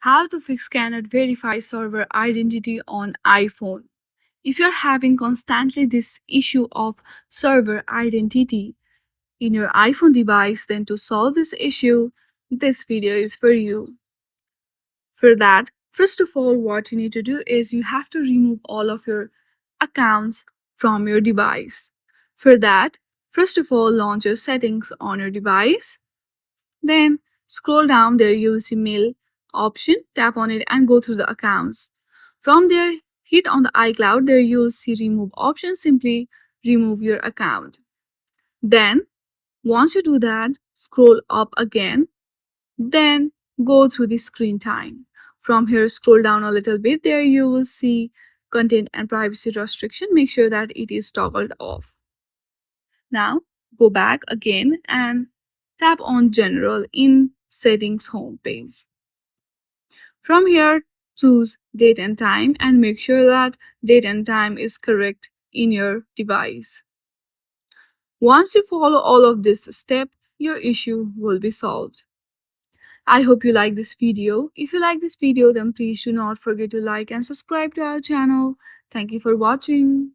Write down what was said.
How to fix cannot verify server identity on iPhone. If you're having constantly this issue of server identity in your iPhone device, then to solve this issue, this video is for you. For that, first of all, what you need to do is you have to remove all of your accounts from your device. For that, first of all, launch your settings on your device. Then scroll down there, you will see mail option, tap on it and go through the accounts. From there, hit on the iCloud, there you will see remove option, simply remove your account. Then once you do that, scroll up again, then go through the screen time. From here, scroll down a little bit, there you will see content and privacy restriction, make sure that it is toggled off. Now go back again and tap on General in Settings homepage. From here, choose Date and Time and make sure that date and time is correct in your device. Once you follow all of this step, your issue will be solved. I hope you like this video. If you like this video, then please do not forget to like and subscribe to our channel. Thank you for watching.